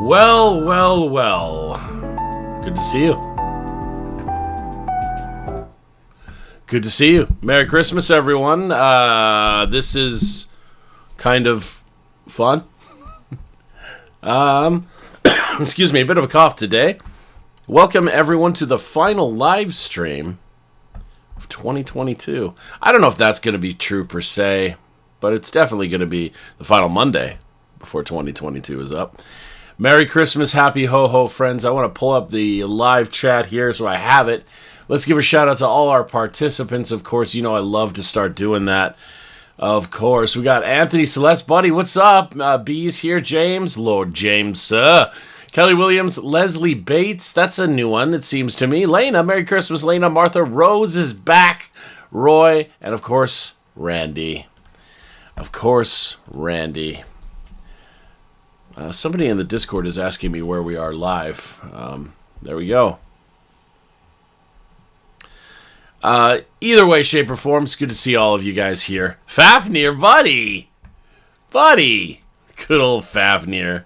Well, well, well. Good to see you. Good to see you. Merry Christmas, everyone. This is kind of fun. Excuse me, a bit of a cough today. Welcome, everyone, to the final live stream of 2022. I don't know if that's going to be true per se, but it's definitely going to be the final Monday before 2022 is up. Merry Christmas, happy ho-ho, friends. I want to pull up the live chat here so I have it. Let's give a shout out to all our participants. Of course, you know I love to start doing that. Of course, we got Anthony Celeste, buddy. What's up? B's here. James, Lord James, Kelly Williams, Leslie Bates. That's a new one, it seems to me. Lena, Merry Christmas, Lena. Martha Rose is back. Roy, and of course, Randy. Of course, Randy. Somebody in the Discord is asking me where we are live. There we go. Either way, shape, or form, it's good to see all of you guys here. Fafnir, buddy! Buddy! Good old Fafnir.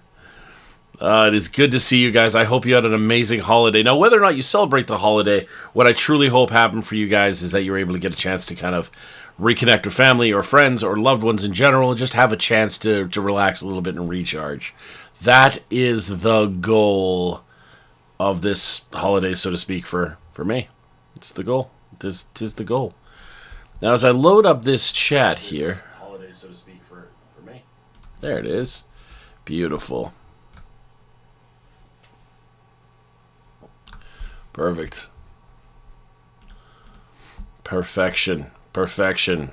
It is good to see you guys. I hope you had an amazing holiday. Now, whether or not you celebrate the holiday, what I truly hope happened for you guys is that you're able to get a chance to kind of reconnect with family or friends or loved ones in general and just have a chance to relax a little bit and recharge. That is the goal of this holiday, so to speak, for me. It's the goal. Tis the goal. Now, as I load up this chat here... holiday, so to speak, for me. There it is. Beautiful. Perfect. Perfection. Perfection.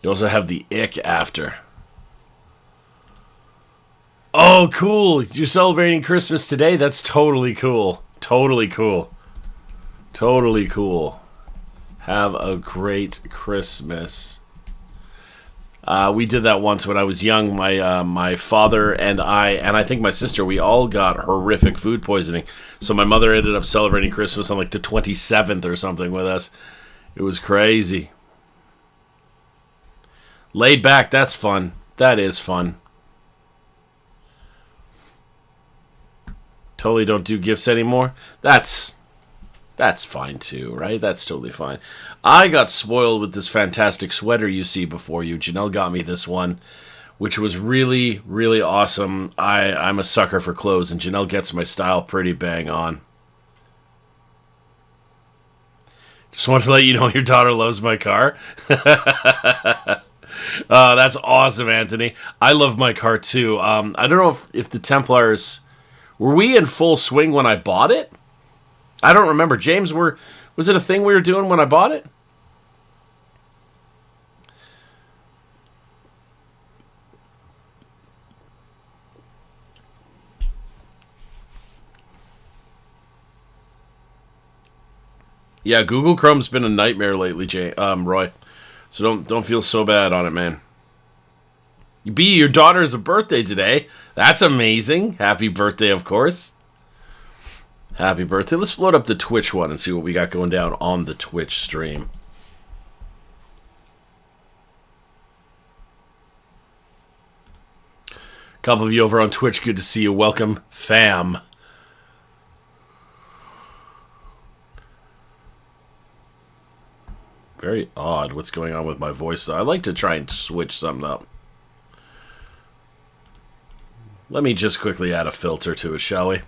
You also have the ick after. Oh, cool. You're celebrating Christmas today? That's totally cool. Totally cool. Totally cool. Have a great Christmas. We did that once when I was young. My father and I think my sister, we all got horrific food poisoning. So my mother ended up celebrating Christmas on like the 27th or something with us. It was crazy. Laid back, that's fun. That is fun. Totally don't do gifts anymore. That's fine too, right? That's totally fine. I got spoiled with this fantastic sweater you see before you. Janelle got me this one, which was really, really awesome. I'm a sucker for clothes, and Janelle gets my style pretty bang on. Just want to let you know your daughter loves my car. That's awesome, Anthony. I love my car too. I don't know if the Templars... Were we in full swing when I bought it? I don't remember. James, was it a thing we were doing when I bought it? Yeah, Google Chrome's been a nightmare lately, Roy. So don't feel so bad on it, man. B, your daughter has a birthday today. That's amazing. Happy birthday, of course. Happy birthday. Let's load up the Twitch one and see what we got going down on the Twitch stream. A couple of you over on Twitch, good to see you. Welcome, fam. Very odd what's going on with my voice, though. I like to try and switch something up. Let me just quickly add a filter to it, shall we?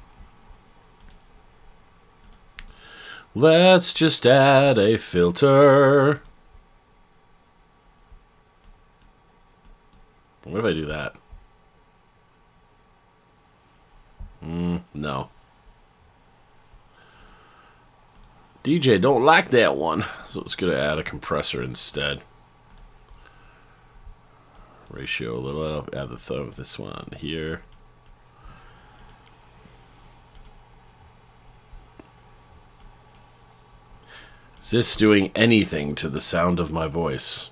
Let's just add a filter. What if I do that? No. DJ don't like that one. So it's going to add a compressor instead. Ratio a little up. Add the thumb of this one here. Is this doing anything to the sound of my voice?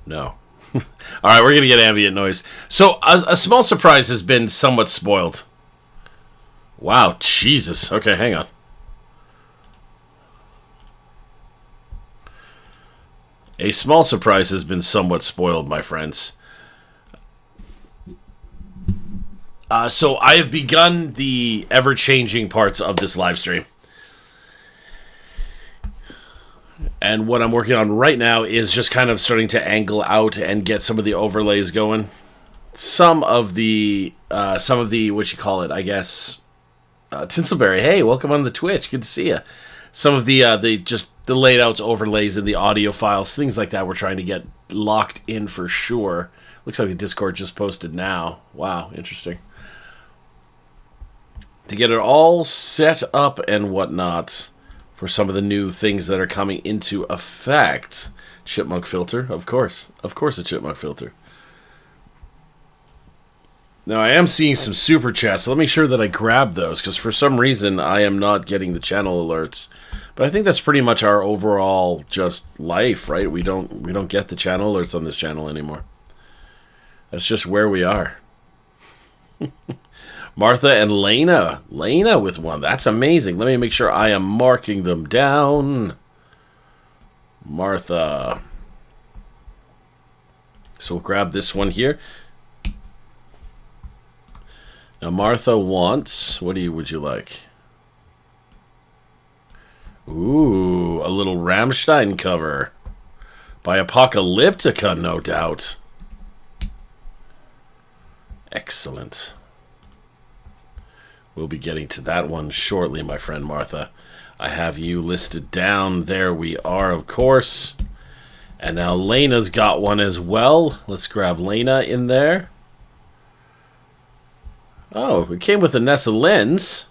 No. All right, we're going to get ambient noise. So a small surprise has been somewhat spoiled. Wow, Jesus. Okay, hang on. A small surprise has been somewhat spoiled, my friends. So I have begun the ever-changing parts of this live stream. And what I'm working on right now is just kind of starting to angle out and get some of the overlays going. Some of the what you call it, I guess, Tinselberry. Hey, welcome on the Twitch. Good to see you. Some of the laid outs, overlays in the audio files, things like that. We're trying to get locked in for sure. Looks like the Discord just posted now. Wow, interesting. To get it all set up and whatnot for some of the new things that are coming into effect. Chipmunk filter, of course a chipmunk filter. Now I am seeing some super chats, so let me make sure that I grab those, because for some reason I am not getting the channel alerts. But I think that's pretty much our overall just life, right? We don't get the channel alerts on this channel anymore. That's just where we are. Martha and Lena. Lena with one. That's amazing. Let me make sure I am marking them down. Martha. So we'll grab this one here. Now Martha wants... would you like? Ooh, a little Rammstein cover. By Apocalyptica, no doubt. Excellent. We'll be getting to that one shortly, my friend Martha. I have you listed down. There we are, of course. And now Lena's got one as well. Let's grab Lena in there. Oh, it came with a Nessa lens.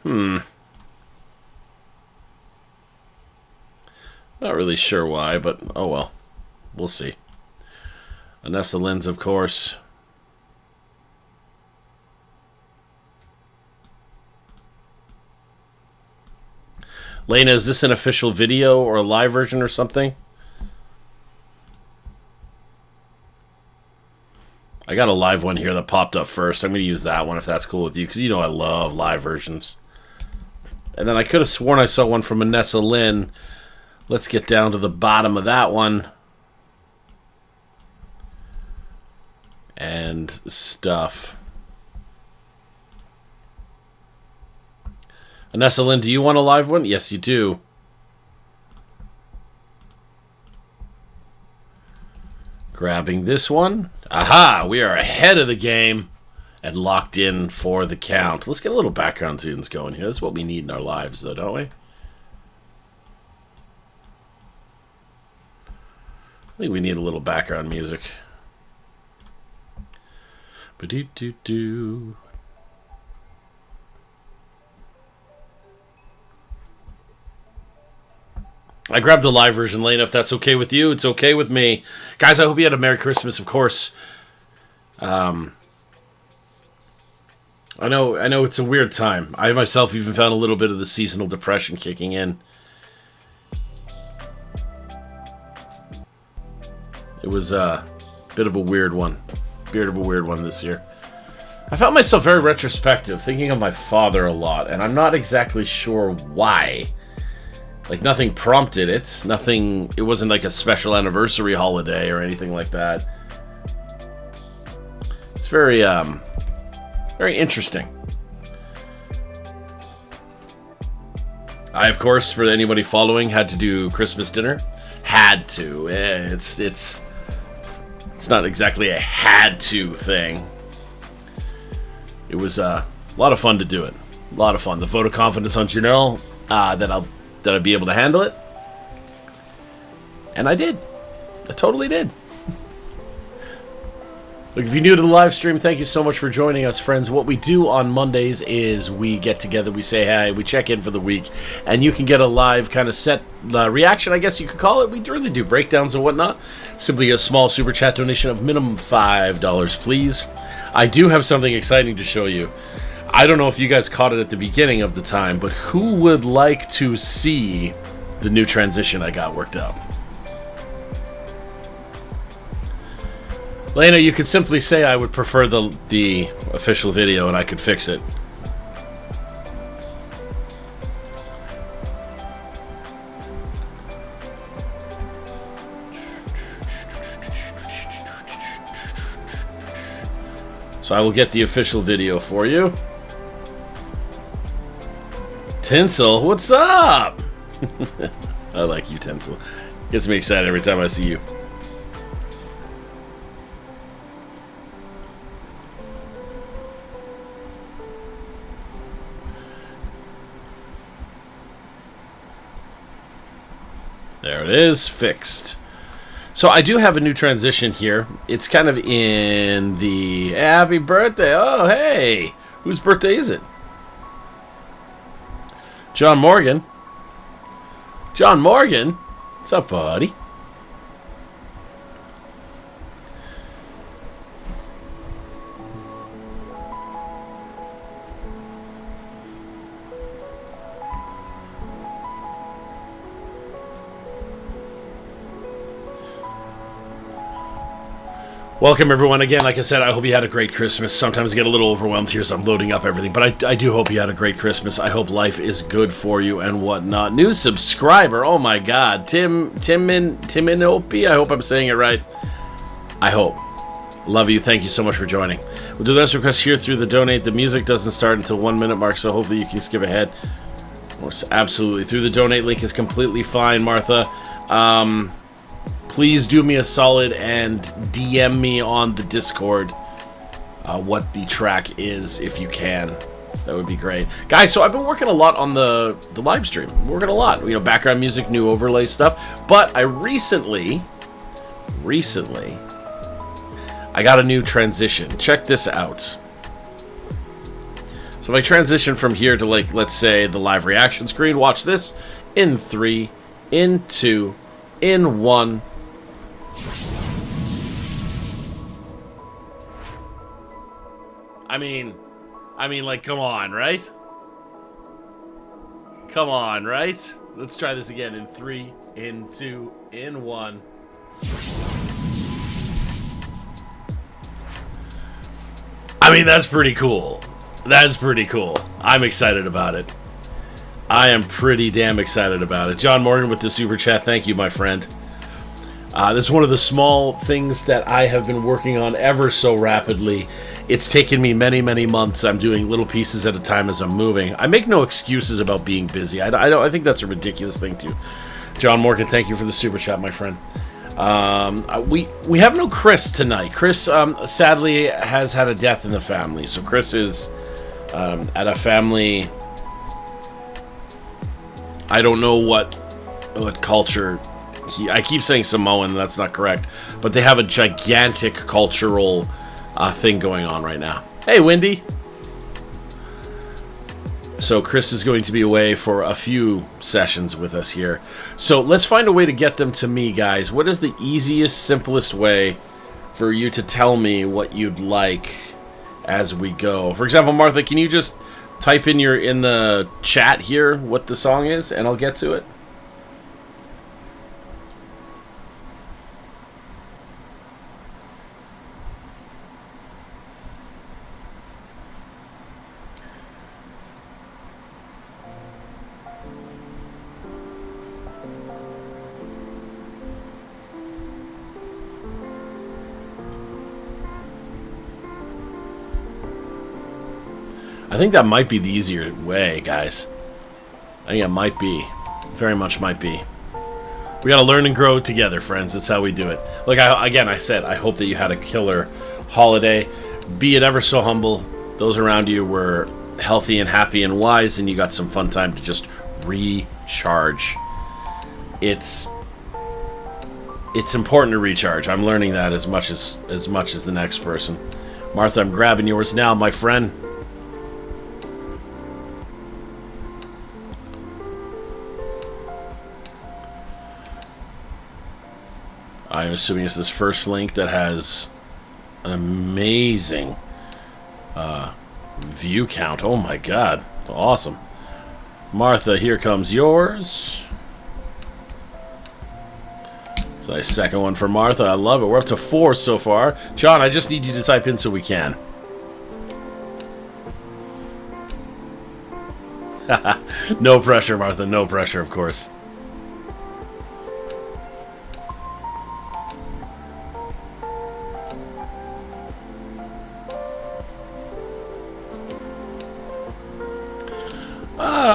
Not really sure why, but oh well. We'll see. A Nessa lens, of course. Lena, is this an official video or a live version or something? I got a live one here that popped up first. I'm going to use that one if that's cool with you, because you know I love live versions. And then I could have sworn I saw one from Anessa Lynn. Let's get down to the bottom of that one. And stuff. Anessa Lynn, do you want a live one? Yes, you do. Grabbing this one. Aha! We are ahead of the game and locked in for the count. Let's get a little background tunes going here. That's what we need in our lives, though, don't we? I think we need a little background music. Ba-doo-doo-doo. I grabbed a live version, Lane. If that's okay with you, it's okay with me. Guys, I hope you had a Merry Christmas, of course. I know it's a weird time. I myself even found a little bit of the seasonal depression kicking in. It was a bit of a weird one. This year. I found myself very retrospective, thinking of my father a lot, and I'm not exactly sure why. Like, nothing prompted it. Nothing... It wasn't like a special anniversary holiday or anything like that. It's very, very interesting. I, of course, for anybody following, had to do Christmas dinner. Had to. It's not exactly a had to thing. It was a lot of fun to do it. A lot of fun. The vote of confidence on Janelle, that I'd be able to handle it. And I did. I totally did. Look, if you're new to the live stream, thank you so much for joining us, friends. What we do on Mondays is we get together, we say hi, we check in for the week, and you can get a live kind of set reaction, I guess you could call it. We really do breakdowns and whatnot. Simply a small super chat donation of minimum $5, please. I do have something exciting to show you. I don't know if you guys caught it at the beginning of the time, but who would like to see the new transition I got worked out? Lena, you could simply say I would prefer the official video and I could fix it. So I will get the official video for you. Tinsel, what's up? I like you, Tinsel. Gets me excited every time I see you. There it is, fixed. So I do have a new transition here. It's kind of in the happy birthday. Oh, hey. Whose birthday is it? John Morgan. John Morgan? What's up, buddy? Welcome, everyone. Again, like I said, I hope you had a great Christmas. Sometimes I get a little overwhelmed here, so I'm loading up everything. But I do hope you had a great Christmas. I hope life is good for you and whatnot. New subscriber. Oh, my God. Timinopi. I hope I'm saying it right. I hope. Love you. Thank you so much for joining. We'll do the next request here through the donate. The music doesn't start until 1 minute mark, so hopefully you can skip ahead. Absolutely. Through the donate link is completely fine, Martha. Please do me a solid and DM me on the Discord what the track is, if you can. That would be great. Guys, so I've been working a lot on the live stream. Working a lot. You know, background music, new overlay stuff. But I recently, I got a new transition. Check this out. So if I transition from here to, like, let's say the live reaction screen, watch this. In 3, in 2, in 1. I mean, like, come on, right? Come on, right? Let's try this again. In 3, in 2, in 1. I mean, that's pretty cool. That's pretty cool. I'm excited about it. I am pretty damn excited about it. John Morgan with the super chat. Thank you, my friend. This is one of the small things that I have been working on ever so rapidly. It's taken me many, many months. I'm doing little pieces at a time as I'm moving. I make no excuses about being busy. I think that's a ridiculous thing to. John Morgan, thank you for the super chat, my friend. We have no Chris tonight. Chris sadly has had a death in the family, so Chris is at a family. I don't know what culture. I keep saying Samoan, and that's not correct, but they have a gigantic cultural thing going on right now. Hey, Wendy. So Chris is going to be away for a few sessions with us here. So let's find a way to get them to me, guys. What is the easiest, simplest way for you to tell me what you'd like as we go? For example, Martha, can you just type in the chat here what the song is, and I'll get to it? I think that might be the easier way, guys. I think it might be. Very much might be. We gotta learn and grow together, friends. That's how we do it. Look, I said, I hope that you had a killer holiday. Be it ever so humble. Those around you were healthy and happy and wise, and you got some fun time to just recharge. It's important to recharge. I'm learning that as much as the next person. Martha, I'm grabbing yours now, my friend. I'm assuming it's this first link that has an amazing view count. Oh my god. Awesome. Martha, here comes yours. It's a nice second one for Martha. I love it. We're up to 4 so far. John, I just need you to type in so we can. No pressure, Martha. No pressure, of course.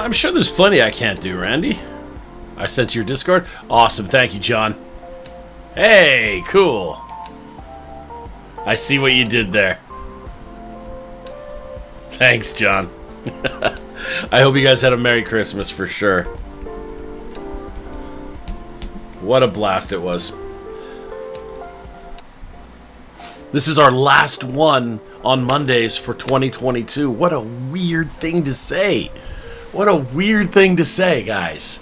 I'm sure there's plenty I can't do, Randy. I sent you your Discord. Awesome, thank you, John. Hey, cool. I see what you did there. Thanks, John. I hope you guys had a Merry Christmas for sure. What a blast it was. This is our last one on Mondays for 2022. What a weird thing to say. What a weird thing to say, guys.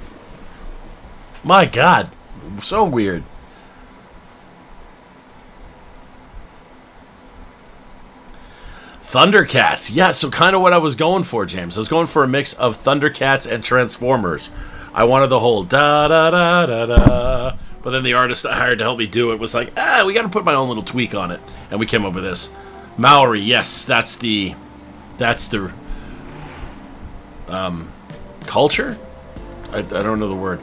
My God. So weird. Thundercats. Yeah, so kind of what I was going for, James. I was going for a mix of Thundercats and Transformers. I wanted the whole da-da-da-da-da. But then the artist I hired to help me do it was like, we got to put my own little tweak on it. And we came up with this. Maori, yes, that's the culture? I don't know the word.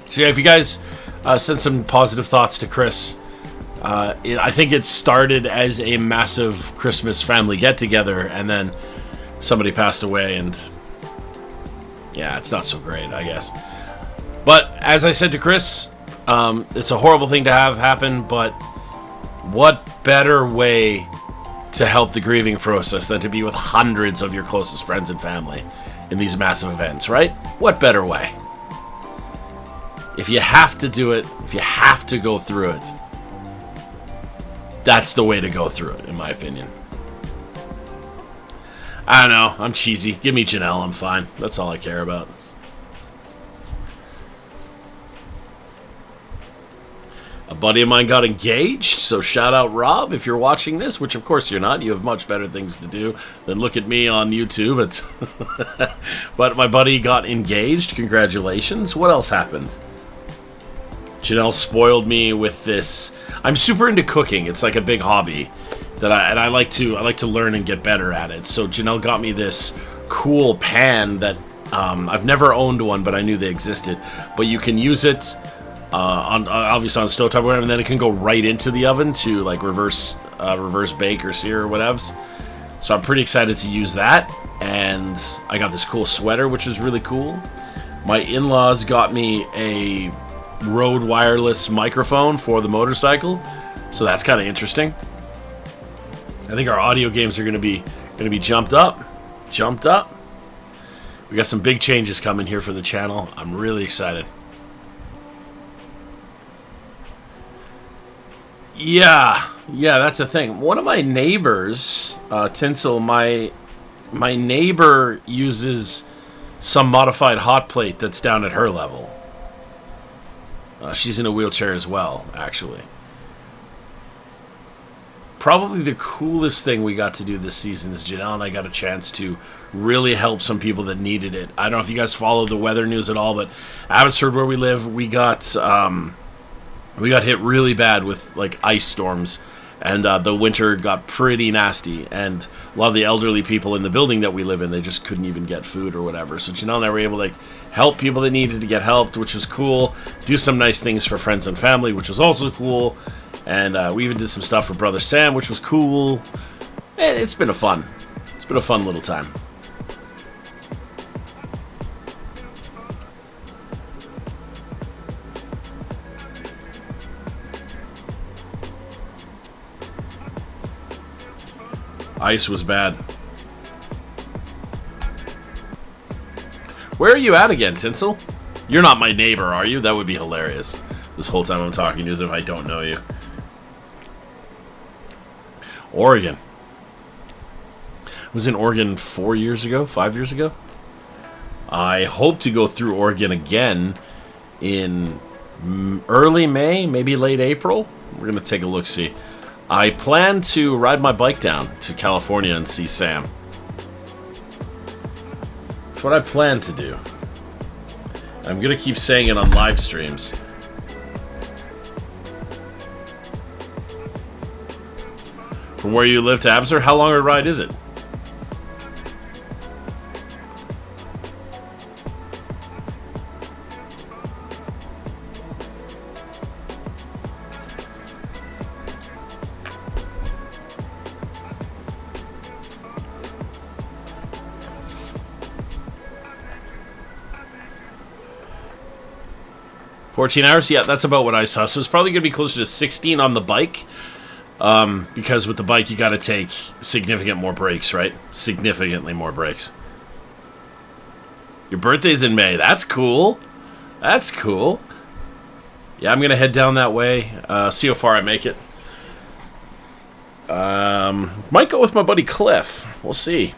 So yeah, if you guys send some positive thoughts to Chris, I think it started as a massive Christmas family get-together, and then somebody passed away, and yeah, it's not so great, I guess. But as I said to Chris, it's a horrible thing to have happen, but what better way to help the grieving process than to be with hundreds of your closest friends and family in these massive events, right? What better way? If you have to do it, if you have to go through it, that's the way to go through it, in my opinion. I don't know. I'm cheesy. Give me Janelle. I'm fine. That's all I care about. A buddy of mine got engaged, so shout out Rob if you're watching this, which of course you're not. You have much better things to do than look at me on YouTube. But my buddy got engaged. Congratulations. What else happened? Janelle spoiled me with this. I'm super into cooking. It's like a big hobby that I like to learn and get better at it. So Janelle got me this cool pan that I've never owned one, but I knew they existed. But you can use it obviously on stovetop or whatever, and then it can go right into the oven to like reverse bake or sear or whatevs. So I'm pretty excited to use that. And I got this cool sweater, which is really cool. My in-laws got me a Rode wireless microphone for the motorcycle, so that's kind of interesting. I think our audio games are going to be jumped up. We got some big changes coming here for the channel. I'm really excited. Yeah, that's the thing. One of my neighbors, Tinsel, my neighbor uses some modified hot plate that's down at her level. She's in a wheelchair as well, actually. Probably the coolest thing we got to do this season is Janelle and I got a chance to really help some people that needed it. I don't know if you guys follow the weather news at all, but Abbotsford, where we live, we got hit really bad with like ice storms, and the winter got pretty nasty, and a lot of the elderly people in the building that we live in, they just couldn't even get food or whatever. So Janelle and I were able to help people that needed to get helped, which was cool. Do some nice things for friends and family, which was also cool. And we even did some stuff for Brother Sam, which was cool. It's been a fun little time. Ice was bad. Where are you at again, Tinsel? You're not my neighbor, are you? That would be hilarious. This whole time I'm talking to you as if I don't know you. Oregon. I was in Oregon 4 years ago, 5 years ago. I hope to go through Oregon again in early May, maybe late April. We're going to take a look-see. I plan to ride my bike down to California and see Sam. That's what I plan to do. I'm going to keep saying it on live streams. From where you live to Abbotsford, how long a ride is it? 14 hours? Yeah, that's about what I saw. So it's probably going to be closer to 16 on the bike. Because with the bike, you got to take significant more breaks, right? Significantly more breaks. Your birthday's in May. That's cool. That's cool. Yeah, I'm going to head down that way. See how far I make it. Might go with my buddy Cliff. We'll see.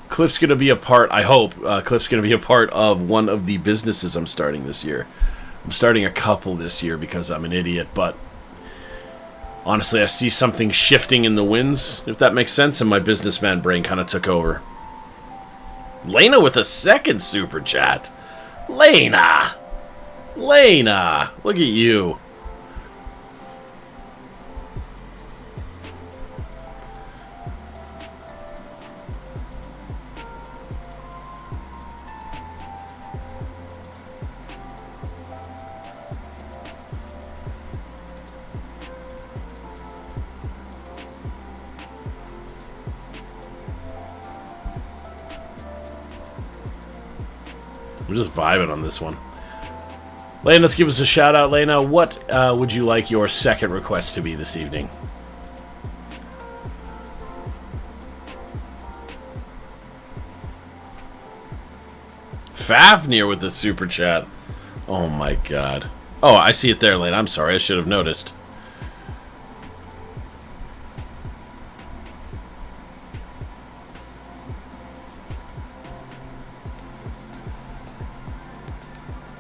Cliff's going to be a part, I hope, Cliff's going to be a part of one of the businesses I'm starting this year. I'm starting a couple this year because I'm an idiot, but honestly, I see something shifting in the winds, if that makes sense, and my businessman brain kind of took over. Lena with a second super chat. Lena! Lena! Look at you. We're just vibing on this one. Lena, let's give us a shout out. Lena, what would you like your second request to be this evening? Fafnir with the super chat. Oh my god. Oh, I see it there, Lena. I'm sorry. I should have noticed.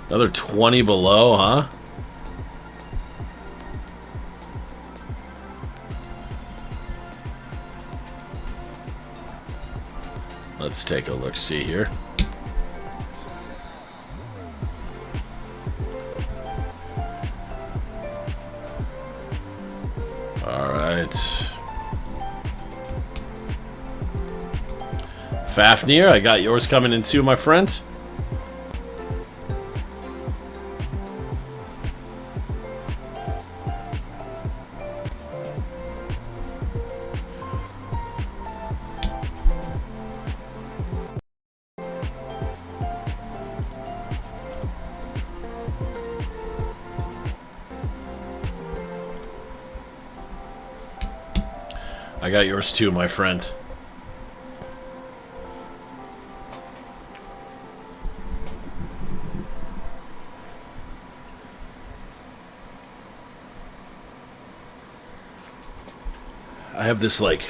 Another 20 below, huh? Let's take a look, see here. All right. Fafnir, I got yours coming in too, my friend. I got yours too, my friend. I have this, like,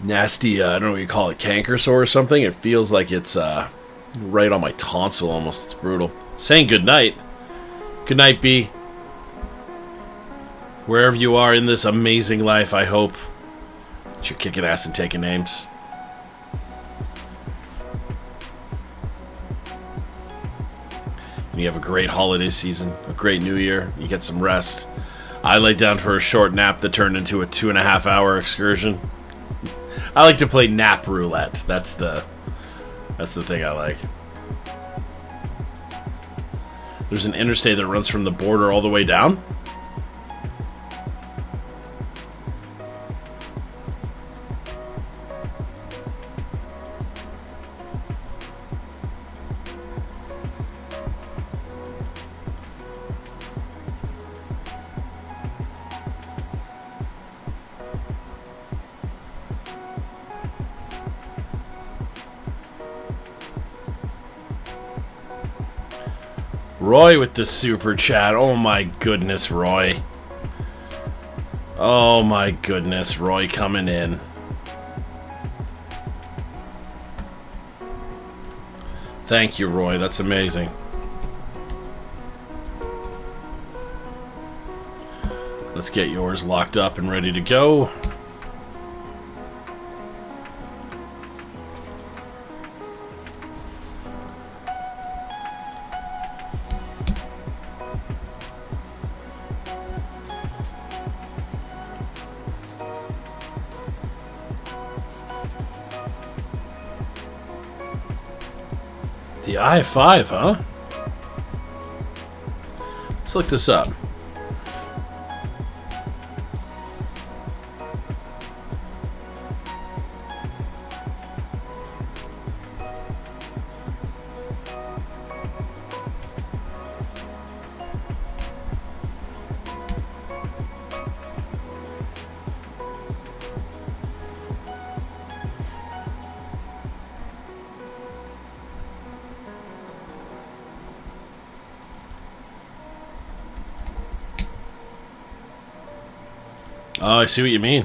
nasty, I don't know what you call it, canker sore or something. It feels like it's right on my tonsil almost. It's brutal. Saying goodnight. Good night, B. Wherever you are in this amazing life, I hope that you're kicking ass and taking names. And you have a great holiday season, a great new year. You get some rest. I lay down for a short nap that turned into a 2.5-hour excursion. I like to play nap roulette. That's the thing I like. There's an interstate that runs from the border all the way down. Roy with the super chat. Oh my goodness, Roy. Oh my goodness, Roy coming in. Thank you, Roy. That's amazing. Let's get yours locked up and ready to go. The I-5, huh? Let's look this up. Oh, I see what you mean.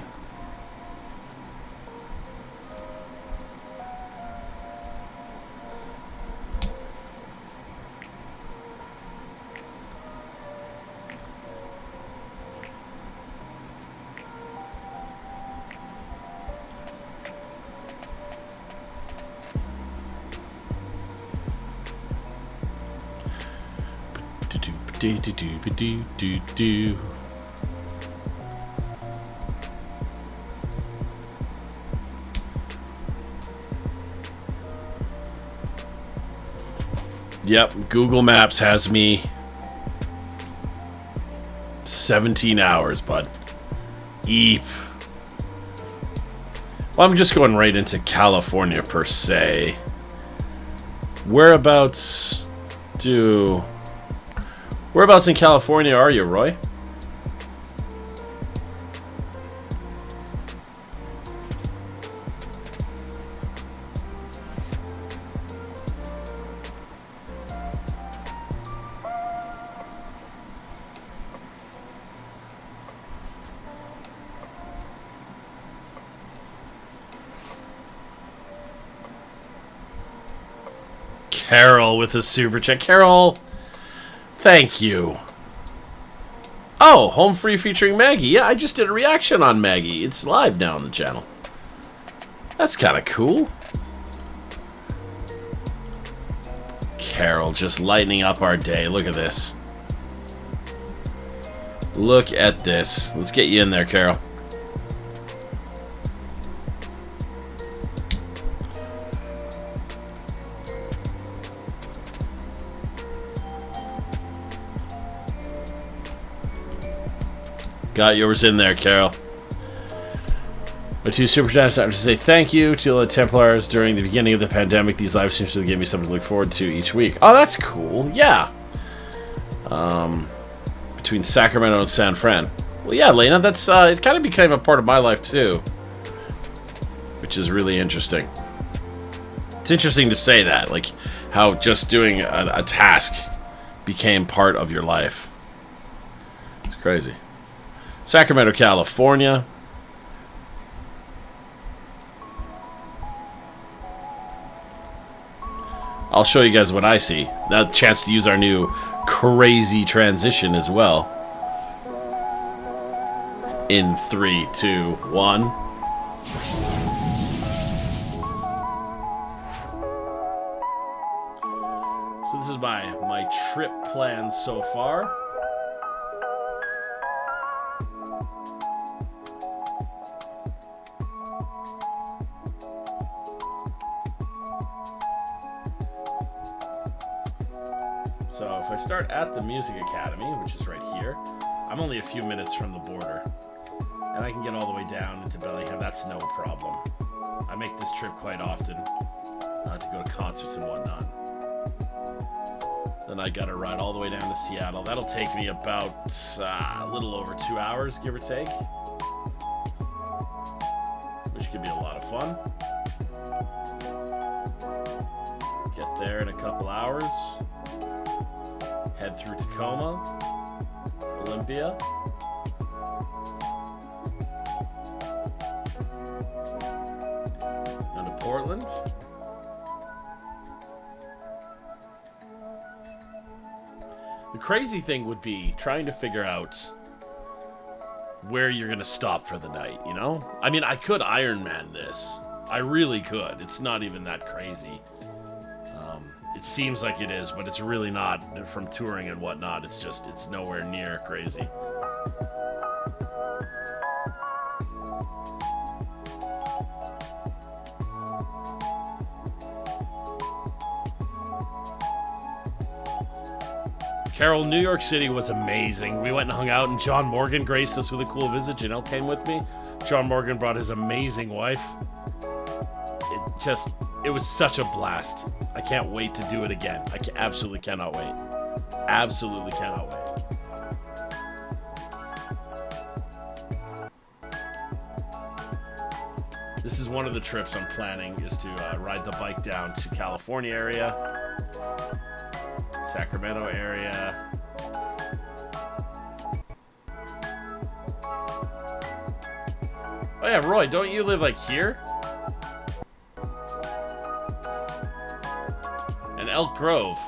Do. Yep, Google Maps has me 17 hours, bud. Eep. Well, I'm just going right into California, per se. Whereabouts in California are you, Roy? Carol with a super chat. Carol, thank you. Oh, Home Free featuring Maggie. Yeah, I just did a reaction on Maggie. It's live now on the channel. That's kind of cool. Carol just lighting up our day. Look at this. Look at this. Let's get you in there, Carol. Got yours in there, Carol. My two super chats, I have to say thank you to the Templars during the beginning of the pandemic. These live streams give me something to look forward to each week. Oh, that's cool. Yeah. Between Sacramento and San Fran. Well, yeah, Lena, that's it kind of became a part of my life too, which is really interesting. It's interesting to say that, like how just doing a task became part of your life. It's crazy. Sacramento, California. I'll show you guys what I see. Now, a chance to use our new crazy transition as well. In 3, 2, 1. So this is my trip plan so far. So if I start at the Music Academy, which is right here, I'm only a few minutes from the border. And I can get all the way down into Bellingham. That's no problem. I make this trip quite often to go to concerts and whatnot. Then I gotta ride all the way down to Seattle. That'll take me about a little over 2 hours, give or take. Which could be a lot of fun. Get there in a couple hours. Head through Tacoma, Olympia. Down to Portland. The crazy thing would be trying to figure out where you're going to stop for the night, you know? I mean, I could Ironman this. I really could. It's not even that crazy. It seems like it is, but it's really not from touring and whatnot. It's nowhere near crazy. Carol, New York City was amazing. We went and hung out, and John Morgan graced us with a cool visit. Janelle came with me. John Morgan brought his amazing wife. It was such a blast. I can't wait to do it again. I absolutely cannot wait. Absolutely cannot wait. This is one of the trips I'm planning, is to ride the bike down to California area, Sacramento area. Oh yeah, Roy, don't you live like here? And Elk Grove.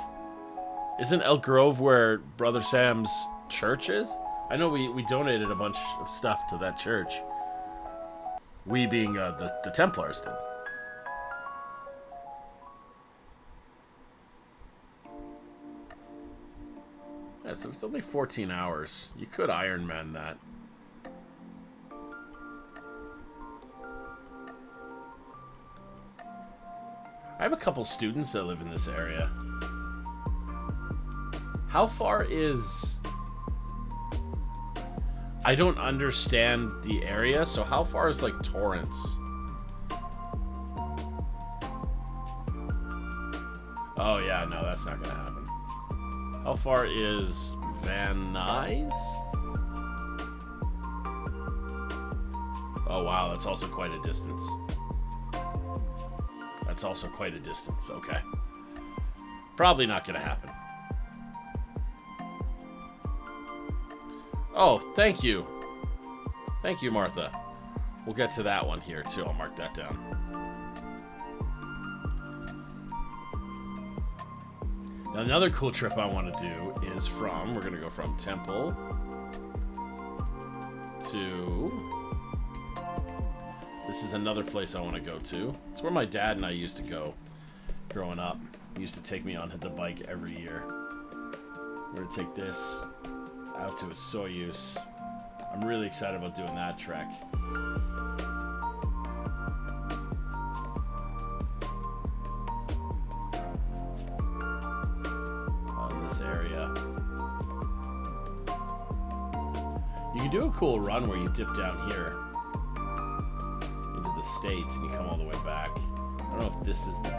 Isn't Elk Grove where Brother Sam's church is? I know we donated a bunch of stuff to that church. We being the Templars did. Yeah, so it's only 14 hours. You could Iron Man that. I have a couple students that live in this area. How far is... I don't understand the area, so how far is, like, Torrance? Oh, yeah, no, that's not gonna happen. How far is Van Nuys? Oh, wow, that's also quite a distance. That's also quite a distance, okay. Probably not gonna happen. Oh, thank you. Thank you, Martha. We'll get to that one here, too. I'll mark that down. Now, another cool trip I want to do is from... We're going to go from Temple to... This is another place I want to go to. It's where my dad and I used to go growing up. He used to take me on the bike every year. We're going to take this out to a Soyuz. I'm really excited about doing that trek. On this area. You can do a cool run where you dip down here into the States and you come all the way back. I don't know if this is the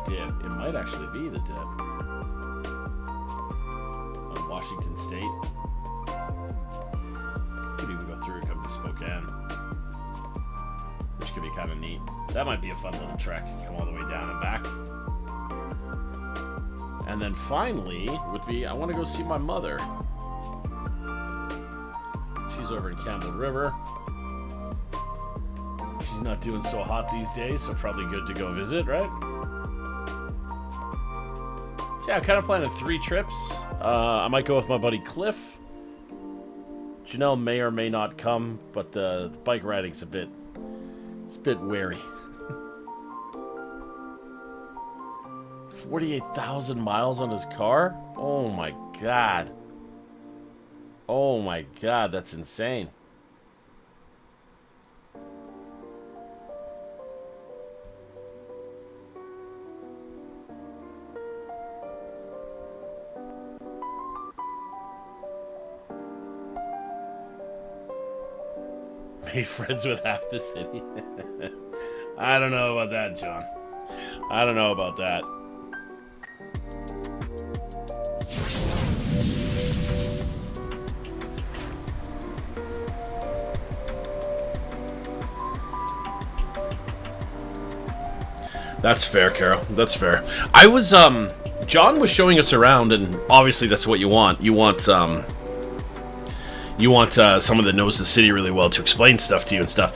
dip. It might actually be the dip. On Washington State. Could even go through and come to Spokane, which could be kind of neat. That might be a fun little trek. Come all the way down and back. And then finally would be, I want to go see my mother. She's over in Campbell River. She's not doing so hot these days, so probably good to go visit, right? So yeah, I'm kind of planning 3 trips. I might go with my buddy Cliff. Janelle may or may not come, but the bike riding's a bit wary. 48,000 miles on his car? Oh my god. Oh my god, that's insane. Made friends with half the city. I don't know about that, John. I don't know about that. That's fair, Carol. That's fair. I was, John was showing us around, and obviously that's what you want. You want someone that knows the city really well to explain stuff to you and stuff.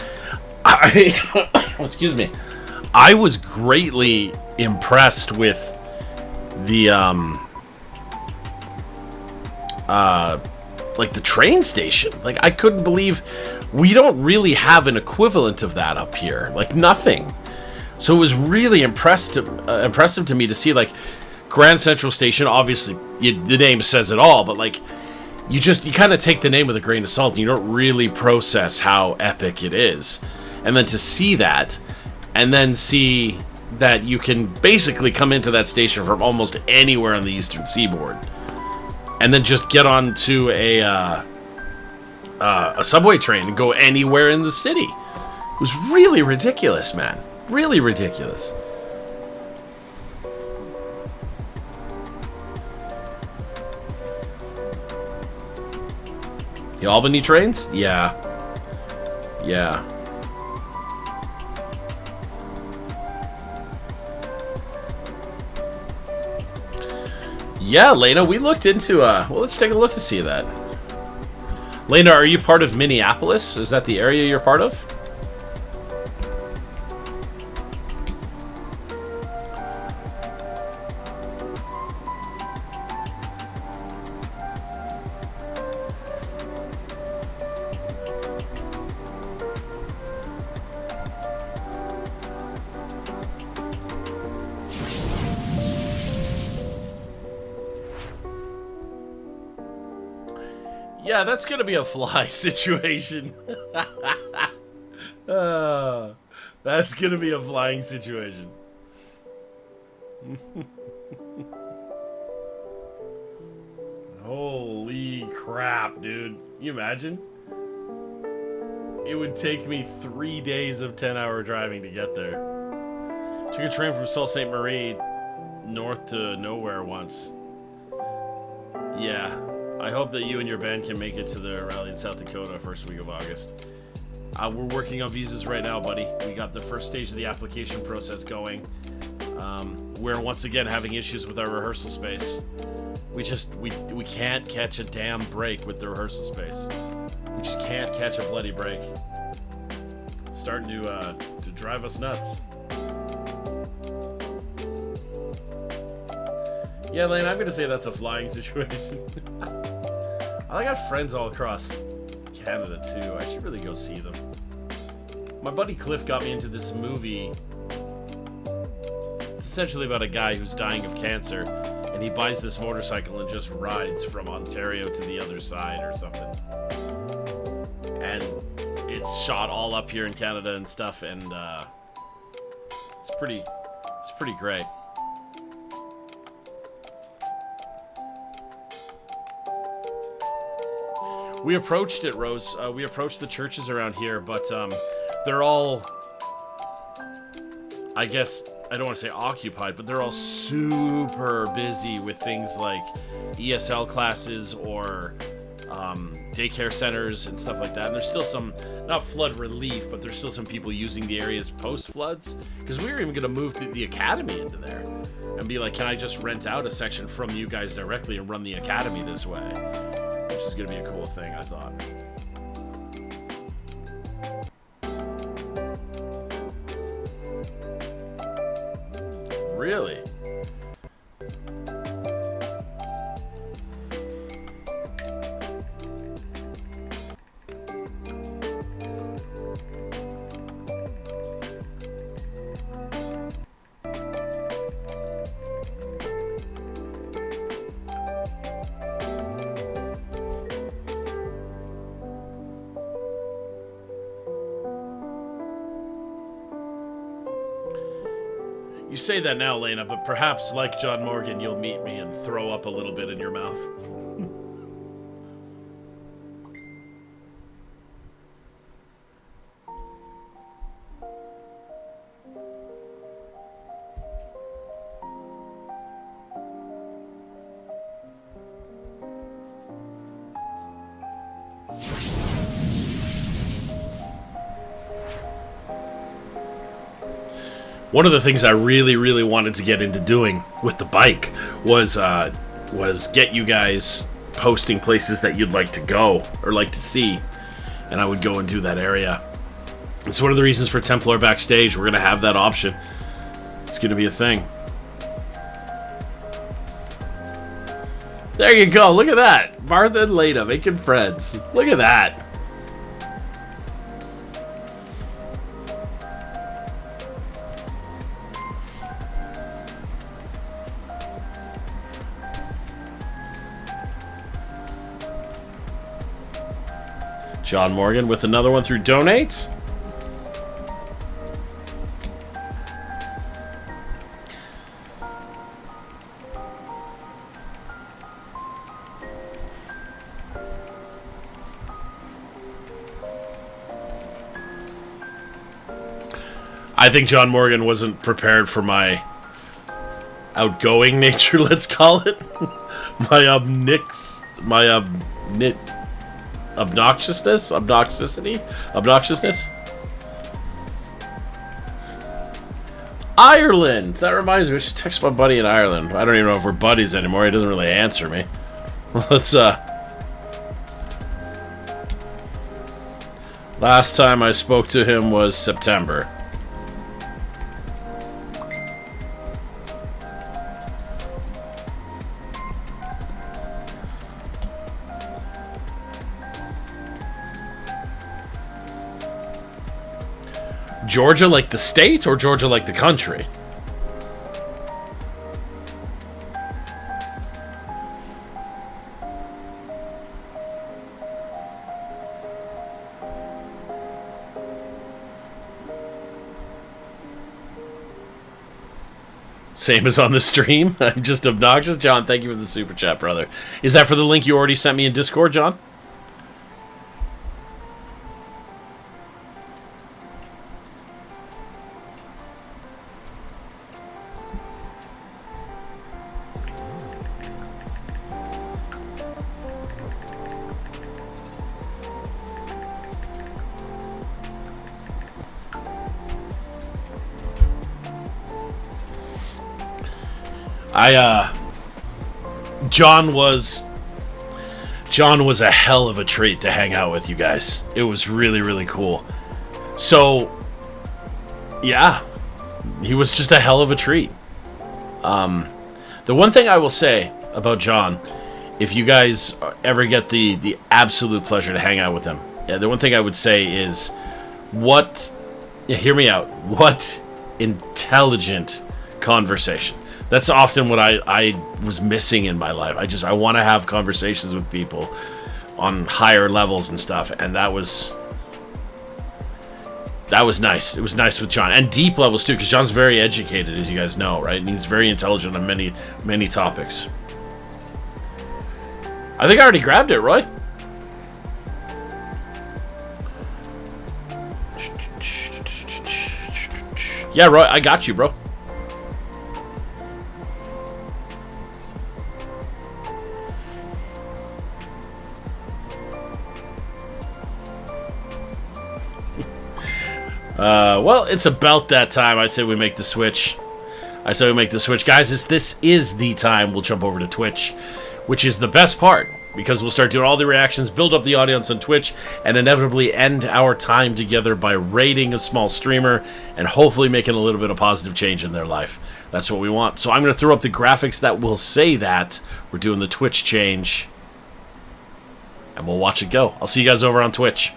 Excuse me. I was greatly impressed with the, like the train station. Like, I couldn't believe we don't really have an equivalent of that up here. Like, nothing. So it was really impressive to me to see, like, Grand Central Station. Obviously, the name says it all, but, like, you kind of take the name with a grain of salt, and you don't really process how epic it is. And then to see that, and then see that you can basically come into that station from almost anywhere on the eastern seaboard, and then just get onto a subway train and go anywhere in the city. It was really ridiculous, man. Really ridiculous. The Albany trains? Yeah. Yeah. Yeah, Lena, we looked into, well, let's take a look and see that. Lena, are you part of Minneapolis? Is that the area you're part of? Yeah, that's gonna be a fly situation. That's gonna be a flying situation. Holy crap, dude. Can you imagine? It would take me 3 days of 10-hour driving to get there. Took a train from Sault Ste. Marie north to nowhere once. Yeah. I hope that you and your band can make it to the rally in South Dakota first week of August. We're working on visas right now, buddy. We got the first stage of the application process going. We're once again having issues with our rehearsal space. We can't catch a damn break with the rehearsal space. We just can't catch a bloody break. It's starting to drive us nuts. Yeah, Lane, I'm gonna say that's a flying situation. I got friends all across Canada too. I should really go see them. My buddy Cliff got me into this movie. It's essentially about a guy who's dying of cancer, and he buys this motorcycle and just rides from Ontario to the other side or something. And it's shot all up here in Canada and stuff, and it's pretty great. We approached it, Rose. We approached the churches around here, but they're all, I guess, I don't want to say occupied, but they're all super busy with things like ESL classes or daycare centers and stuff like that. And there's still some, not flood relief, but there's still some people using the areas post-floods. Because we were even going to move the academy into there and be like, can I just rent out a section from you guys directly and run the academy this way? Which is going to be a cool thing, I thought. Really? You say that now, Lena, but perhaps, like John Morgan, you'll meet me and throw up a little bit in your mouth. One of the things I really, really wanted to get into doing with the bike was get you guys posting places that you'd like to go or like to see, and I would go and do that area. It's one of the reasons for Templar Backstage. We're going to have that option. It's going to be a thing. There you go. Look at that. Martha and Lena making friends. Look at that. John Morgan with another one through donates. I think John Morgan wasn't prepared for my outgoing nature, let's call it. My obnoxiousness. Ireland. That reminds me, I should text my buddy in Ireland. I don't even know if we're buddies anymore. He doesn't really answer me. Let's last time I spoke to him was September. Georgia like the state or Georgia like the country? Same as on the stream. I'm just obnoxious. John, thank you for the super chat, brother. Is that for the link you already sent me in Discord, John? John was a hell of a treat to hang out with you guys. It was really, really cool. So, yeah, he was just a hell of a treat. The one thing I will say about John, if you guys ever get the absolute pleasure to hang out with him, the one thing I would say is, hear me out, what intelligent conversation. That's often what I was missing in my life. I want to have conversations with people on higher levels and stuff, and that was nice. It was nice with John, and deep levels too, because John's very educated, as you guys know, right? And he's very intelligent on many topics. I think I already grabbed it, Roy. Yeah, Roy, I got you, bro. Well, it's about that time. I say we make the switch. Guys, this is the time we'll jump over to Twitch, which is the best part, because we'll start doing all the reactions, build up the audience on Twitch, and inevitably end our time together by rating a small streamer and hopefully making a little bit of positive change in their life. That's what we want. So I'm going to throw up the graphics that will say that we're doing the Twitch change, and we'll watch it go. I'll see you guys over on Twitch.